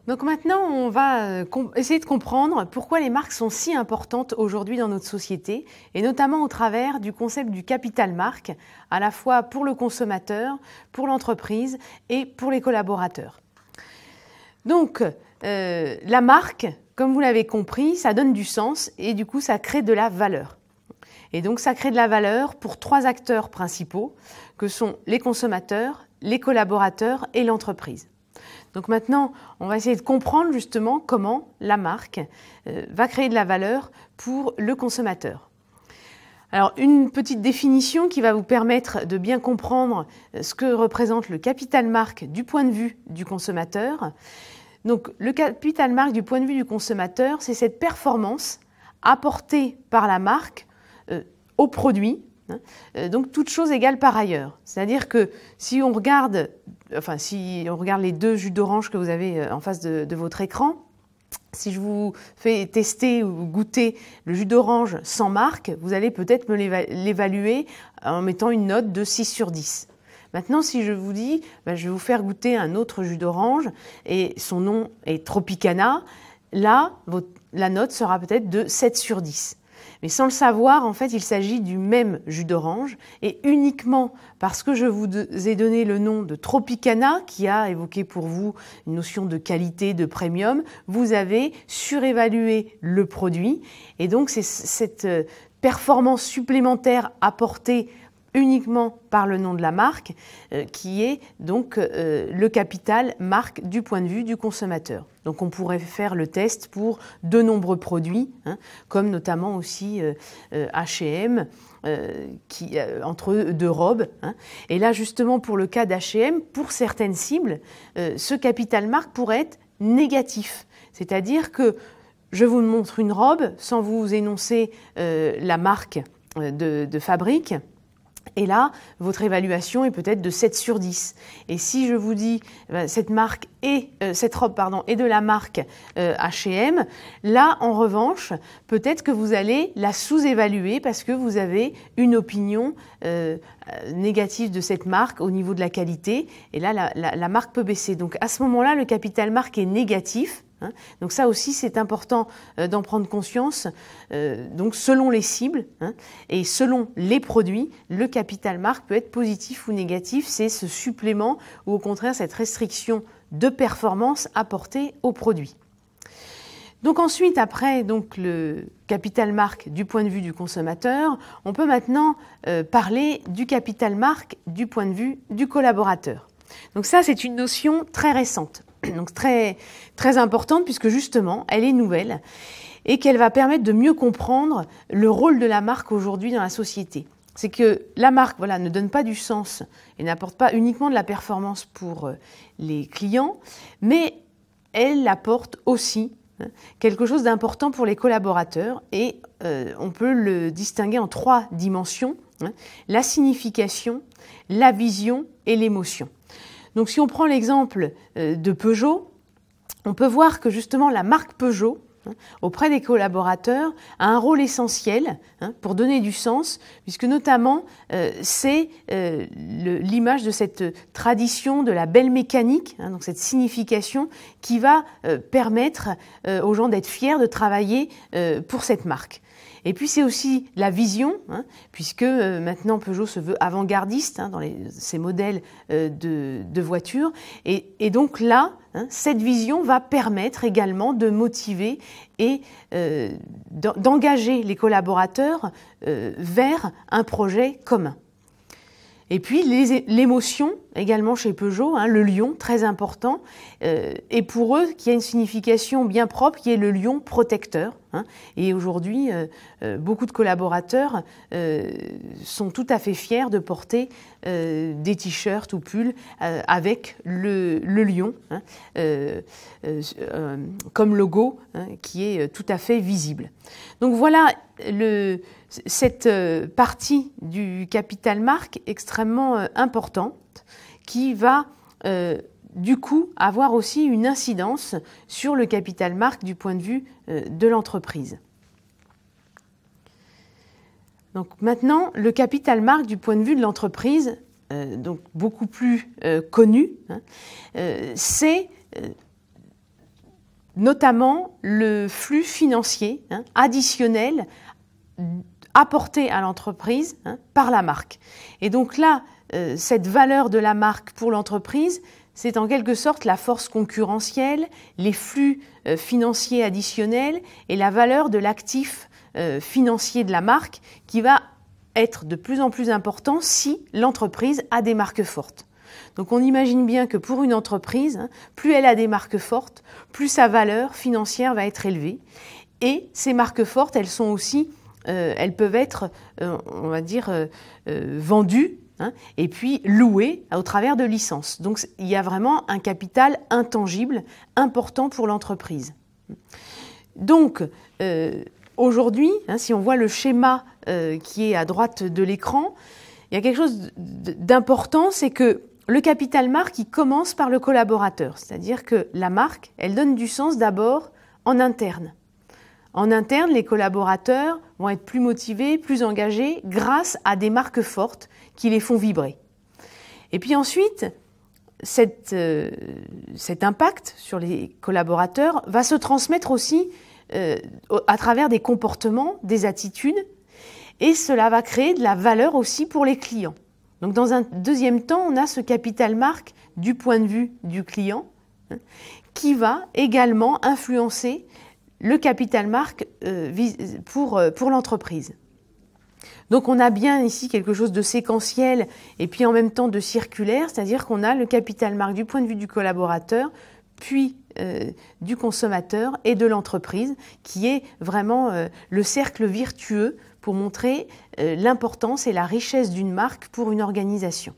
Donc maintenant, on va essayer de comprendre pourquoi les marques sont si importantes aujourd'hui dans notre société, et notamment au travers du concept du capital marque, à la fois pour le consommateur, pour l'entreprise et pour les collaborateurs. Donc, la marque, comme vous l'avez compris, ça donne du sens et du coup, ça crée de la valeur. Et donc, ça crée de la valeur pour 3 acteurs principaux, que sont les consommateurs, les collaborateurs et l'entreprise. Donc maintenant, on va essayer de comprendre justement comment la marque va créer de la valeur pour le consommateur. Alors, une petite définition qui va vous permettre de bien comprendre ce que représente le capital marque du point de vue du consommateur. Donc, le capital marque du point de vue du consommateur, c'est cette performance apportée par la marque au produit, donc toutes choses égales par ailleurs. C'est-à-dire que si on regarde les 2 jus d'orange que vous avez en face de votre écran, si je vous fais tester ou goûter le jus d'orange sans marque, vous allez peut-être me l'évaluer en mettant une note de 6 sur 10. Maintenant, si je vous dis, je vais vous faire goûter un autre jus d'orange et son nom est Tropicana, là, la note sera peut-être de 7 sur 10. Mais sans le savoir, en fait, il s'agit du même jus d'orange et uniquement parce que je vous ai donné le nom de Tropicana, qui a évoqué pour vous une notion de qualité, de premium, vous avez surévalué le produit. Et donc, c'est cette performance supplémentaire apportée uniquement par le nom de la marque, qui est donc le capital marque du point de vue du consommateur. Donc on pourrait faire le test pour de nombreux produits, comme notamment aussi H&M, entre 2 robes. Et là justement pour le cas d'H&M, pour certaines cibles, ce capital marque pourrait être négatif. C'est-à-dire que je vous montre une robe sans vous énoncer la marque de fabrique. Et là, votre évaluation est peut-être de 7 sur 10. Et si je vous dis cette robe est de la marque H&M, là, en revanche, peut-être que vous allez la sous-évaluer parce que vous avez une opinion négative de cette marque au niveau de la qualité. Et là, la marque peut baisser. Donc à ce moment-là, le capital marque est négatif. Donc ça aussi, c'est important d'en prendre conscience. Donc selon les cibles et selon les produits, le capital marque peut être positif ou négatif. C'est ce supplément ou au contraire cette restriction de performance apportée au produit. Donc ensuite, après donc, le capital marque du point de vue du consommateur, on peut maintenant parler du capital marque du point de vue du collaborateur. Donc ça, c'est une notion très récente. Donc très, très importante puisque justement, elle est nouvelle et qu'elle va permettre de mieux comprendre le rôle de la marque aujourd'hui dans la société. C'est que la marque ne donne pas du sens et n'apporte pas uniquement de la performance pour les clients, mais elle apporte aussi quelque chose d'important pour les collaborateurs et on peut le distinguer en 3 dimensions, la signification, la vision et l'émotion. Donc si on prend l'exemple de Peugeot, on peut voir que justement la marque Peugeot, auprès des collaborateurs, a un rôle essentiel pour donner du sens, puisque notamment c'est l'image de cette tradition de la belle mécanique, donc cette signification qui va permettre aux gens d'être fiers de travailler pour cette marque. Et puis c'est aussi la vision, puisque maintenant Peugeot se veut avant-gardiste dans ses modèles de voitures. Et donc là, cette vision va permettre également de motiver et d'engager les collaborateurs vers un projet commun. Et puis l'émotion également chez Peugeot, le lion, très important, et pour eux qui a une signification bien propre, qui est le lion protecteur. Et aujourd'hui, beaucoup de collaborateurs sont tout à fait fiers de porter des t-shirts ou pulls avec le lion comme logo qui est tout à fait visible. Donc voilà cette partie du capital marque extrêmement importante qui va du coup avoir aussi une incidence sur le capital marque du point de vue de l'entreprise. Donc maintenant, le capital marque du point de vue de l'entreprise, donc beaucoup plus connu, c'est notamment le flux financier additionnel apporté à l'entreprise par la marque. Et donc là, cette valeur de la marque pour l'entreprise, c'est en quelque sorte la force concurrentielle, les flux financiers additionnels et la valeur de l'actif financier de la marque qui va être de plus en plus important si l'entreprise a des marques fortes. Donc on imagine bien que pour une entreprise, plus elle a des marques fortes, plus sa valeur financière va être élevée. Et ces marques fortes, elles sont aussi, elles peuvent être, on va dire, vendues et puis louées au travers de licences. Donc il y a vraiment un capital intangible important pour l'entreprise. Donc aujourd'hui, si on voit le schéma qui est à droite de l'écran, il y a quelque chose d'important, c'est que le capital marque, il commence par le collaborateur. C'est-à-dire que la marque, elle donne du sens d'abord en interne. En interne, les collaborateurs vont être plus motivés, plus engagés grâce à des marques fortes qui les font vibrer. Et puis ensuite, cet impact sur les collaborateurs va se transmettre aussi à travers des comportements, des attitudes, et cela va créer de la valeur aussi pour les clients. Donc dans un deuxième temps, on a ce capital marque du point de vue du client qui va également influencer le capital marque pour l'entreprise. Donc on a bien ici quelque chose de séquentiel et puis en même temps de circulaire, c'est-à-dire qu'on a le capital marque du point de vue du collaborateur, puis du consommateur et de l'entreprise, qui est vraiment le cercle vertueux pour montrer l'importance et la richesse d'une marque pour une organisation.